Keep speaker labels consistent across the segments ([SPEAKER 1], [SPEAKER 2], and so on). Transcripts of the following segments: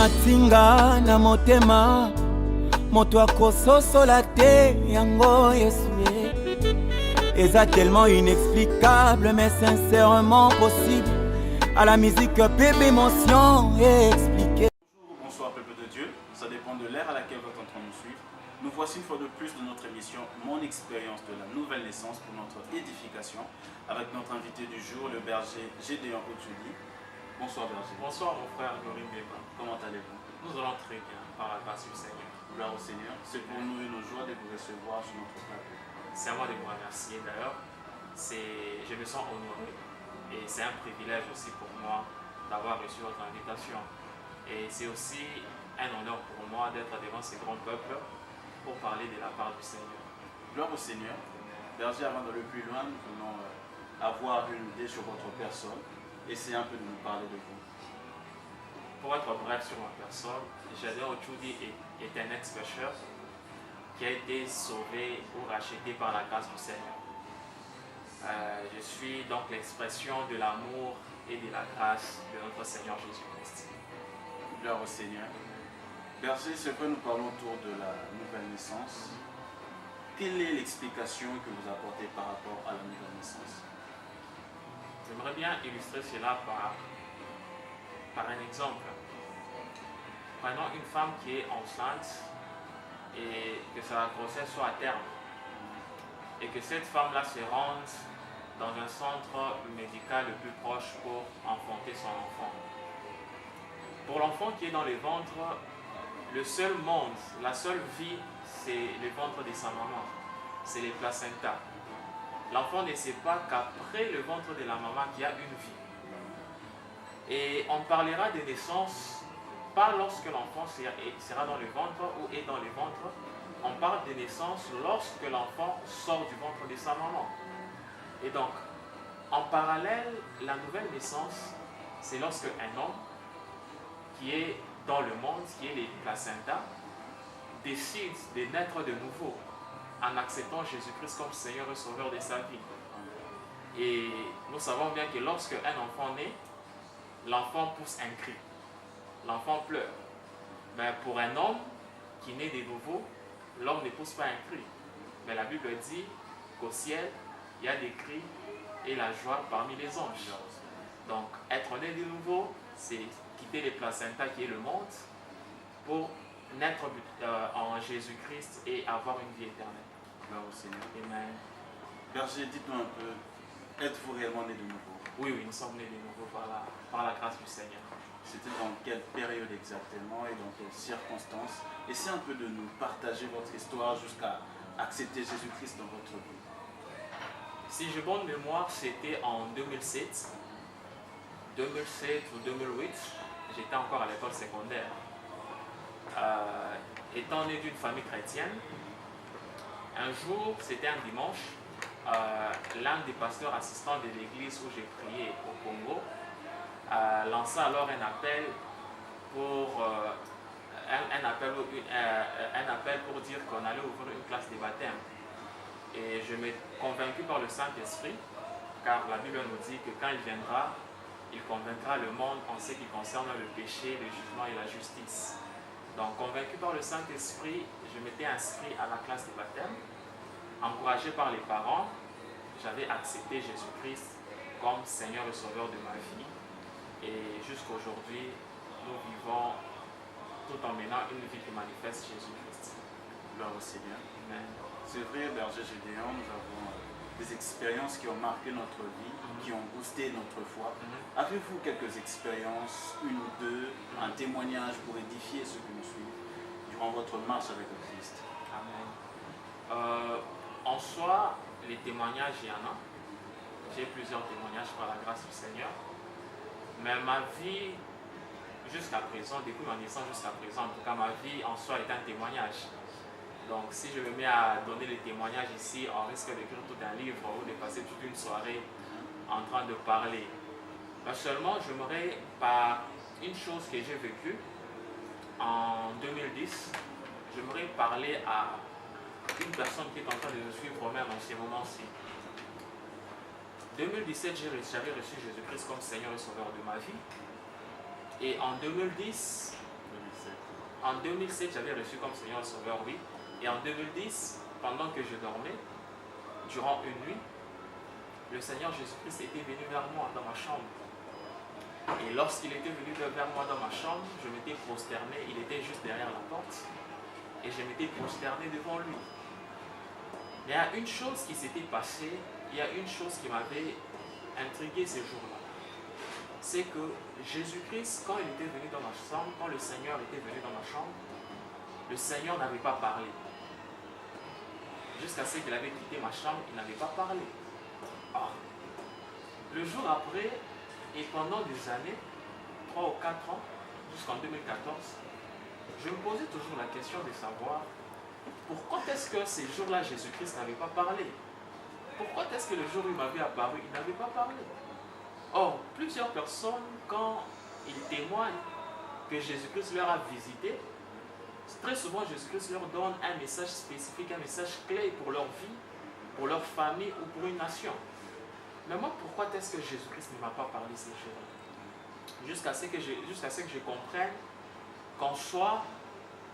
[SPEAKER 1] matinga na motema moto akososola te yango Yesu eza tellement inexplicable mais sincèrement possible à la musique bébé émotion et expliquer.
[SPEAKER 2] Bonjour, bonsoir peuple de Dieu, ça dépend de l'ère à laquelle vous êtes en train de nous suivre. Nous voici une fois de plus de notre émission Mon expérience de la nouvelle naissance pour notre édification avec notre invité du jour, le berger Gédéon Ochoudi. Bonsoir berger.
[SPEAKER 3] Bonsoir mon frère Gorim Beba.
[SPEAKER 2] Comment allez-vous?
[SPEAKER 3] Nous allons très bien par la grâce du Seigneur.
[SPEAKER 2] Gloire au Seigneur. C'est pour nous une joie de vous recevoir sur notre plateau.
[SPEAKER 3] C'est à moi de vous remercier d'ailleurs. Je me sens honoré et c'est un privilège aussi pour moi d'avoir reçu votre invitation. Et c'est aussi un honneur pour moi d'être devant ces grands peuples pour parler de la part du Seigneur.
[SPEAKER 2] Gloire au Seigneur. Berger, avant d'aller plus loin, nous voulons avoir une idée sur votre personne. Essayez un peu de nous parler de vous.
[SPEAKER 3] Pour être bref sur ma personne, Gédéon Ochoudi est un ex-pécheur qui a été sauvé ou racheté par la grâce du Seigneur. Je suis donc l'expression de l'amour et de la grâce de notre Seigneur Jésus-Christ.
[SPEAKER 2] Gloire au Seigneur. Berger, c'est vrai, nous parlons autour de la nouvelle naissance. Quelle est l'explication que vous apportez par rapport à la nouvelle naissance?
[SPEAKER 3] J'aimerais bien illustrer cela par un exemple. Prenons une femme qui est enceinte et que sa grossesse soit à terme. Et que cette femme-là se rende dans un centre médical le plus proche pour enfanter son enfant. Pour l'enfant qui est dans le ventre, le seul monde, la seule vie, c'est le ventre de sa maman. C'est les placentas. L'enfant ne sait pas qu'après le ventre de la maman, il y a une vie. Et on parlera de naissance, pas lorsque l'enfant sera dans le ventre ou est dans le ventre. On parle de naissance lorsque l'enfant sort du ventre de sa maman. Et donc, en parallèle, la nouvelle naissance, c'est lorsque un homme qui est dans le monde, qui est les placentas, décide de naître de nouveau en acceptant Jésus-Christ comme Seigneur et Sauveur de sa vie. Et nous savons bien que lorsque un enfant naît, l'enfant pousse un cri, l'enfant pleure. Mais pour un homme qui naît de nouveau, l'homme ne pousse pas un cri. Mais la Bible dit qu'au ciel, il y a des cris et la joie parmi les anges. Donc, être né de nouveau, c'est quitter les placentas qui est le monde pour naître en Jésus-Christ et avoir une vie éternelle.
[SPEAKER 2] Gloire au Seigneur.
[SPEAKER 3] Amen.
[SPEAKER 2] Berger, dites-nous un peu, êtes-vous réellement né de nouveau?
[SPEAKER 3] Oui, nous sommes nés de nouveau par la grâce du Seigneur.
[SPEAKER 2] C'était dans quelle période exactement et dans quelles circonstances? Essayez un peu de nous partager votre histoire jusqu'à accepter Jésus-Christ dans votre vie.
[SPEAKER 3] Si j'ai bonne mémoire, c'était en 2007 ou 2008. J'étais encore à l'école secondaire. Étant né d'une famille chrétienne, un jour, c'était un dimanche, l'un des pasteurs assistants de l'église où j'ai prié au Congo lança alors un appel pour dire qu'on allait ouvrir une classe de baptême. Et je m'ai convaincu par le Saint-Esprit, car la Bible nous dit que quand il viendra, il convaincra le monde en ce qui concerne le péché, le jugement et la justice. Donc, convaincu par le Saint-Esprit, je m'étais inscrit à la classe de baptême. Encouragé par les parents, j'avais accepté Jésus-Christ comme Seigneur et Sauveur de ma vie. Et jusqu'aujourd'hui, nous vivons tout en menant une vie qui manifeste Jésus-Christ.
[SPEAKER 2] Gloire au Seigneur.
[SPEAKER 3] Amen.
[SPEAKER 2] C'est vrai, berger Gédéon, nous avons des expériences qui ont marqué notre vie, qui ont boosté notre foi. Avez-vous quelques expériences, une ou deux, un témoignage pour édifier ceux qui nous suivent durant votre marche avec le Christ?
[SPEAKER 3] Amen. En soi, les témoignages, il y en a. J'ai plusieurs témoignages par la grâce du Seigneur. Mais ma vie, jusqu'à présent, depuis ma naissance jusqu'à présent, en tout cas, ma vie en soi est un témoignage. Donc, si je me mets à donner les témoignages ici, on risque d'écrire tout un livre ou de passer toute une soirée en train de parler. Mais seulement, j'aimerais, par une chose que j'ai vécue en 2010, j'aimerais parler à une personne qui est en train de me suivre même en ces moments-ci. 2017, j'avais reçu Jésus-Christ comme Seigneur et Sauveur de ma vie. Et en 2010, En 2007, j'avais reçu comme Seigneur et Sauveur, oui. Et en 2010, pendant que je dormais, durant une nuit, le Seigneur Jésus-Christ était venu vers moi dans ma chambre. Et lorsqu'il était venu vers moi dans ma chambre, je m'étais prosterné, il était juste derrière la porte, et je m'étais prosterné devant lui. Mais il y a une chose qui s'était passée, il y a une chose qui m'avait intrigué ces jours-là. C'est que Jésus-Christ, quand il était venu dans ma chambre, quand le Seigneur était venu dans ma chambre, le Seigneur n'avait pas parlé. Jusqu'à ce qu'il avait quitté ma chambre, il n'avait pas parlé. Or, le jour après, et pendant des années, 3 ou 4 ans, jusqu'en 2014, je me posais toujours la question de savoir pourquoi est-ce que ces jours-là, Jésus-Christ n'avait pas parlé? Pourquoi est-ce que le jour où il m'avait apparu, il n'avait pas parlé? Or, plusieurs personnes, quand ils témoignent que Jésus-Christ leur a visité, très souvent Jésus-Christ leur donne un message spécifique, un message clé pour leur vie, pour leur famille ou pour une nation. Mais moi, pourquoi est-ce que Jésus-Christ ne m'a pas parlé ces jours-là? Jusqu'à ce que je comprenne qu'en soi,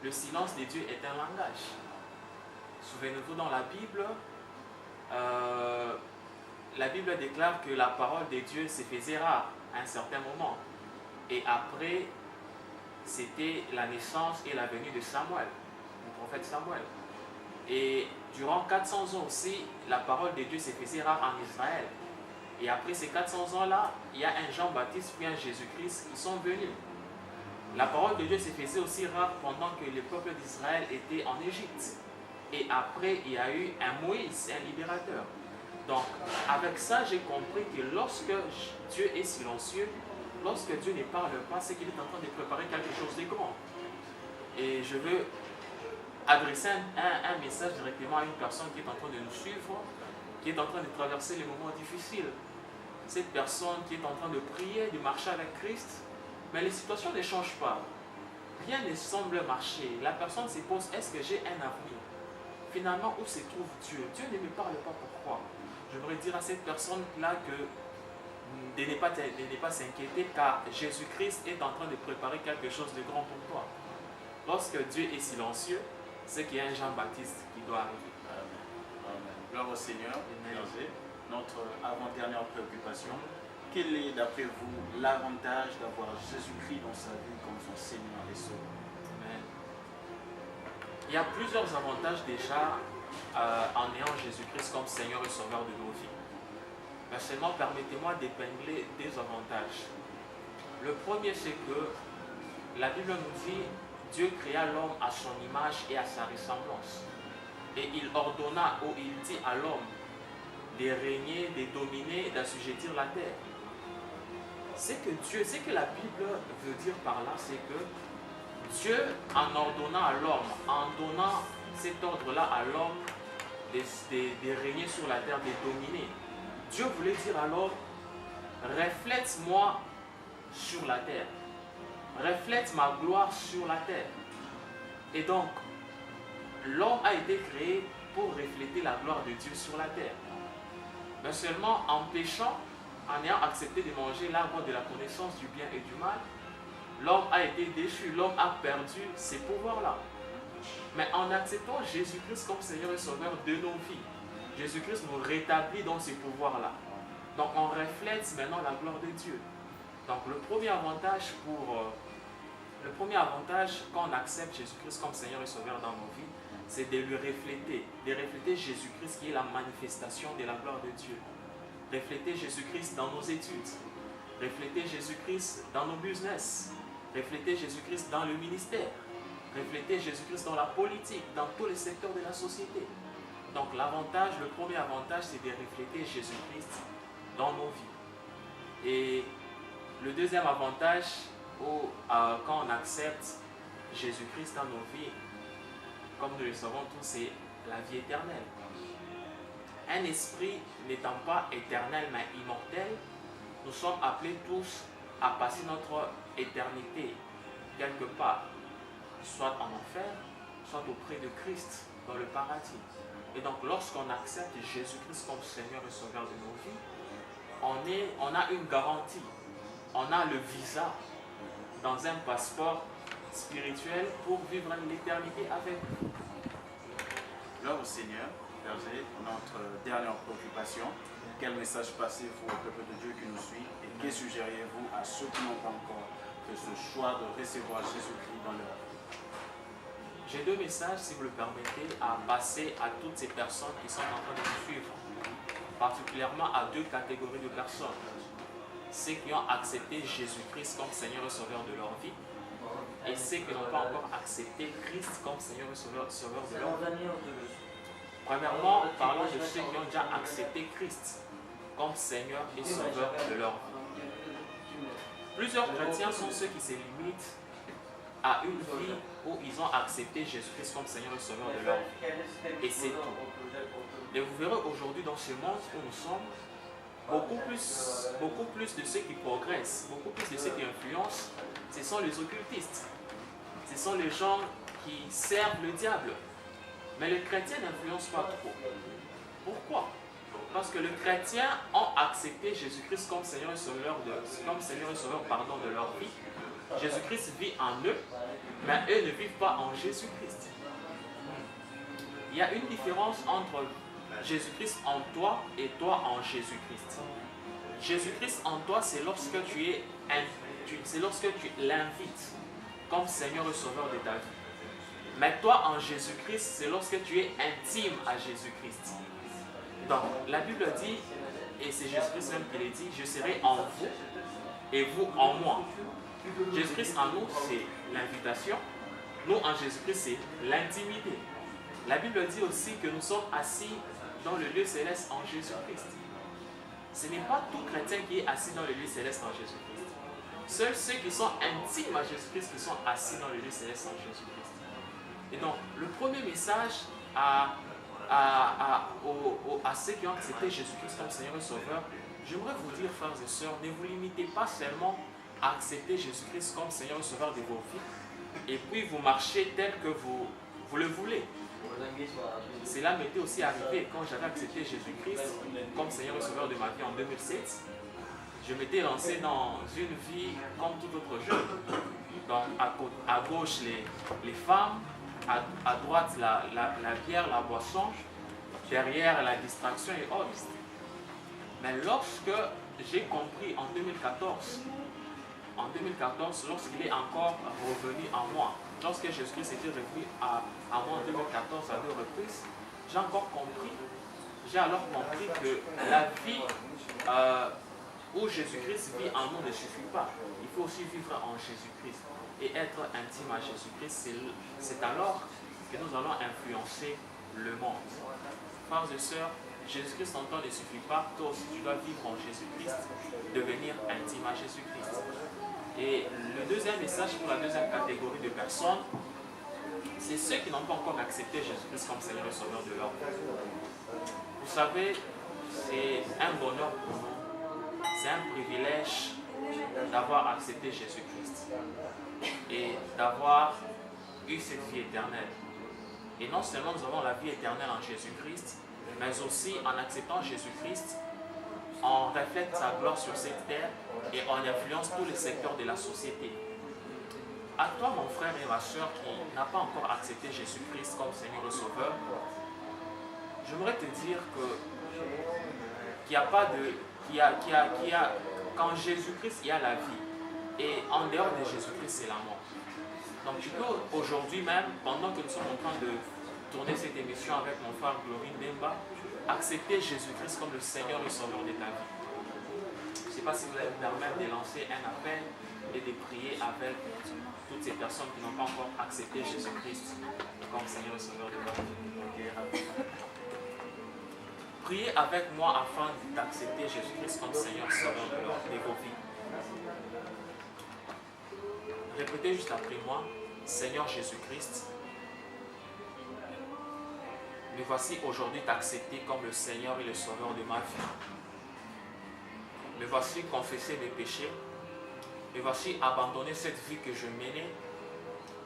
[SPEAKER 3] le silence de Dieu est un langage. Souvenez-vous, dans la Bible déclare que la parole de Dieu se faisait rare à un certain moment. Et après, c'était la naissance et la venue de Samuel, le prophète Samuel. Et durant 400 ans aussi, la parole de Dieu se faisait rare en Israël. Et après ces 400 ans-là, il y a un Jean-Baptiste puis un Jésus-Christ qui sont venus. La parole de Dieu se faisait aussi rare pendant que le peuple d'Israël était en Égypte. Et après, il y a eu un Moïse, un libérateur. Donc, avec ça, j'ai compris que lorsque Dieu est silencieux, lorsque Dieu ne parle pas, c'est qu'il est en train de préparer quelque chose de grand. Et je veux adresser un message directement à une personne qui est en train de nous suivre, qui est en train de traverser les moments difficiles. Cette personne qui est en train de prier, de marcher avec Christ, mais les situations ne changent pas. Rien ne semble marcher. La personne se pose, est-ce que j'ai un avenir? Finalement, où se trouve Dieu? Dieu ne me parle pas, pourquoi? J'aimerais dire à cette personne-là que de ne pas s'inquiéter, car Jésus-Christ est en train de préparer quelque chose de grand pour toi. Lorsque Dieu est silencieux, c'est qu'il y a un Jean-Baptiste qui doit arriver.
[SPEAKER 2] Amen. Gloire au Seigneur. Notre avant-dernière préoccupation, quel est d'après vous l'avantage d'avoir Jésus-Christ dans sa vie comme son Seigneur et Sauveur?
[SPEAKER 3] Amen. Il y a plusieurs avantages déjà en ayant Jésus-Christ comme Seigneur et Sauveur de nos vies. Mais seulement permettez-moi d'épingler des avantages. Le premier, c'est que la Bible nous dit Dieu créa l'homme à son image et à sa ressemblance. Et il ordonna, ou il dit à l'homme de régner, de dominer, d'assujettir la terre. Ce que la Bible veut dire par là, c'est que Dieu, en ordonnant à l'homme, en donnant cet ordre-là à l'homme de régner sur la terre, de dominer, Dieu voulait dire à l'homme, reflète-moi sur la terre. Reflète ma gloire sur la terre. Et donc, l'homme a été créé pour refléter la gloire de Dieu sur la terre. Mais seulement en péchant, en ayant accepté de manger l'arbre de la connaissance du bien et du mal, l'homme a été déchu, l'homme a perdu ces pouvoirs-là. Mais en acceptant Jésus-Christ comme Seigneur et Sauveur de nos vies, Jésus-Christ nous rétablit dans ces pouvoirs-là. Donc on reflète maintenant la gloire de Dieu. Donc le premier avantage quand on accepte Jésus-Christ comme Seigneur et Sauveur dans nos vies, c'est de lui refléter, Jésus-Christ qui est la manifestation de la gloire de Dieu. Refléter Jésus-Christ dans nos études, refléter Jésus-Christ dans nos business, refléter Jésus-Christ dans le ministère, refléter Jésus-Christ dans la politique, dans tous les secteurs de la société. Donc le premier avantage, c'est de refléter Jésus-Christ dans nos vies. Et le deuxième avantage, quand on accepte Jésus-Christ dans nos vies, comme nous le savons tous, c'est la vie éternelle. Un esprit n'étant pas éternel mais immortel, nous sommes appelés tous à passer notre éternité quelque part, soit en enfer, soit auprès de Christ dans le paradis. Et donc lorsqu'on accepte Jésus-Christ comme Seigneur et Sauveur de nos vies, on a une garantie, on a le visa dans un passeport spirituelle pour vivre l'éternité avec vous.
[SPEAKER 2] Gloire au Seigneur, Berger, notre dernière préoccupation. Quel message passez-vous au peuple de Dieu qui nous suit et que suggériez-vous à ceux qui n'ont pas encore fait ce choix de recevoir Jésus-Christ dans leur vie?
[SPEAKER 3] J'ai deux messages, si vous le permettez, à passer à toutes ces personnes qui sont en train de nous suivre, particulièrement à deux catégories de personnes. Ceux qui ont accepté Jésus-Christ comme Seigneur et Sauveur de leur vie, et ceux qui n'ont pas encore accepté Christ comme Seigneur et Sauveur de leur vie. Premièrement, parlons de ceux qui ont déjà accepté Christ comme Seigneur et Sauveur de leur vie. Plusieurs chrétiens sont ceux qui se limitent à une vie où ils ont accepté Jésus-Christ comme Seigneur et Sauveur de leur vie. Et c'est tout. Et vous verrez aujourd'hui dans ce monde où nous sommes, beaucoup plus de ceux qui progressent, beaucoup plus de ceux qui influencent, ce sont les occultistes. Ce sont les gens qui servent le diable. Mais les chrétiens n'influencent pas trop. Pourquoi? Parce que les chrétiens ont accepté Jésus-Christ comme Seigneur et Sauveur de leur vie. Jésus-Christ vit en eux, mais eux ne vivent pas en Jésus-Christ. Il y a une différence entre Jésus-Christ en toi et toi en Jésus-Christ. Jésus-Christ en toi, c'est lorsque tu l'invites comme Seigneur et Sauveur de ta vie. Mais toi en Jésus-Christ, c'est lorsque tu es intime à Jésus-Christ. Donc, la Bible dit, et c'est Jésus-Christ même qui le dit, je serai en vous et vous en moi. Jésus-Christ en nous, c'est l'invitation. Nous en Jésus-Christ, c'est l'intimité. La Bible dit aussi que nous sommes assis dans le lieu céleste en Jésus-Christ. Ce n'est pas tout chrétien qui est assis dans le lieu céleste en Jésus-Christ. Seuls ceux qui sont intimes à Jésus-Christ qui sont assis dans le lieu céleste en Jésus-Christ. Et donc, le premier message à ceux qui ont accepté Jésus-Christ comme Seigneur et Sauveur, j'aimerais vous dire, frères et sœurs, ne vous limitez pas seulement à accepter Jésus-Christ comme Seigneur et Sauveur de vos vies, et puis vous marchez tel que vous le voulez. Cela m'était aussi arrivé quand j'avais accepté Jésus-Christ comme Seigneur et Sauveur de ma vie en 2007. Je m'étais lancé dans une vie comme tout autre jeune. Donc à gauche les femmes, à droite la bière, la boisson, derrière la distraction et autres. Mais lorsque j'ai compris en 2014, lorsqu'il est encore revenu en moi, lorsque Jésus-Christ était revenu à moi en 2014 à 2 reprises, j'ai alors compris que la vie où Jésus-Christ vit en nous ne suffit pas. Il faut aussi vivre en Jésus-Christ. Et être intime à Jésus-Christ, c'est alors que nous allons influencer le monde. Frères et sœurs, Jésus-Christ en toi ne suffit pas. Toi aussi, tu dois vivre en Jésus-Christ, devenir intime à Jésus-Christ. Et le deuxième message pour la deuxième catégorie de personnes, c'est ceux qui n'ont pas encore accepté Jésus-Christ comme Seigneur et Sauveur de leur vie. Vous savez, c'est un bonheur pour nous, c'est un privilège d'avoir accepté Jésus-Christ et d'avoir eu cette vie éternelle. Et non seulement nous avons la vie éternelle en Jésus-Christ, mais aussi en acceptant Jésus-Christ, on reflète sa gloire sur cette terre et on influence tous les secteurs de la société. À toi, mon frère et ma soeur qui n'a pas encore accepté Jésus-Christ comme Seigneur et Sauveur, j'aimerais te dire qu'il n'y a pas de... Qu'en Jésus-Christ, il y a la vie. Et en dehors de Jésus-Christ, c'est la mort. Donc tu peux aujourd'hui même, pendant que nous sommes en train de tourner cette émission avec mon frère Glorine Demba, accepter Jésus-Christ comme le Seigneur et Sauveur de ta vie. Je ne sais pas si vous allez me permettre de lancer un appel et de prier avec toutes ces personnes qui n'ont pas encore accepté Jésus-Christ comme Seigneur et Sauveur de leur vie. Priez avec moi afin d'accepter Jésus-Christ comme Seigneur et Sauveur de vos vies. Répétez juste après moi, Seigneur Jésus-Christ, me voici aujourd'hui t'accepter comme le Seigneur et le Sauveur de ma vie. Me voici confesser mes péchés. Me voici abandonner cette vie que je menais.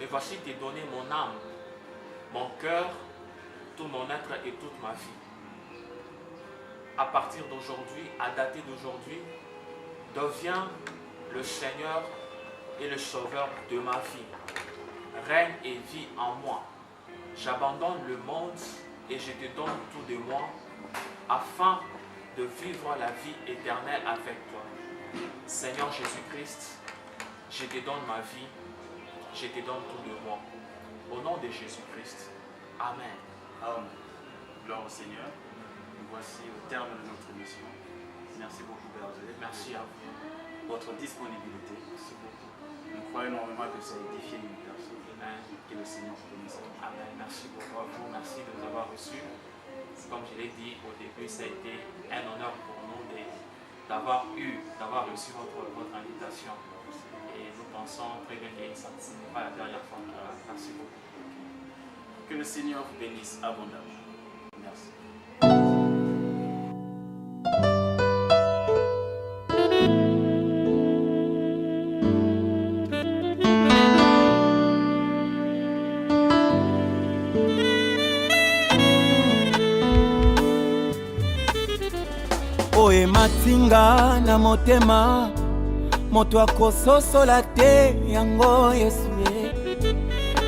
[SPEAKER 3] Me voici te donner mon âme, mon cœur, tout mon être et toute ma vie. À partir d'aujourd'hui, à dater d'aujourd'hui, deviens le Seigneur et le Sauveur de ma vie. règne et vis en moi. J'abandonne le monde et je te donne tout de moi, afin de vivre la vie éternelle avec toi. Seigneur Jésus-Christ, je te donne ma vie, je te donne tout de moi. Au nom de Jésus-Christ. Amen.
[SPEAKER 2] Amen. Gloire au Seigneur. Nous voici au terme de notre mission. Merci beaucoup, Berger.
[SPEAKER 3] Merci à vous.
[SPEAKER 2] Votre disponibilité.
[SPEAKER 3] Merci beaucoup.
[SPEAKER 2] Nous croyons énormément que ça a édifié une personne.
[SPEAKER 3] Amen.
[SPEAKER 2] Que le Seigneur vous bénisse.
[SPEAKER 3] Amen. Merci beaucoup à vous. Merci de nous avoir reçus. Comme je l'ai dit au début, ça a été un honneur pour nous d'avoir reçu votre invitation. Et nous pensons très bien que ce n'est pas la dernière fois. Merci beaucoup.
[SPEAKER 2] Que le Seigneur vous bénisse abondamment. Merci.
[SPEAKER 1] Oye matinga na motema moto akososola te yango Yesu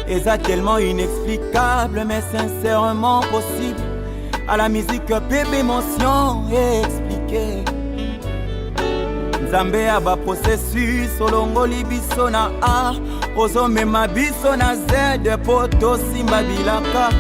[SPEAKER 1] eza tellement inexplicable mais sincèrement possible à la musique peu d'émotion et expliqué Nzambe aba processus olongoli biso na A ozomema biso na Z po tosimba bilaka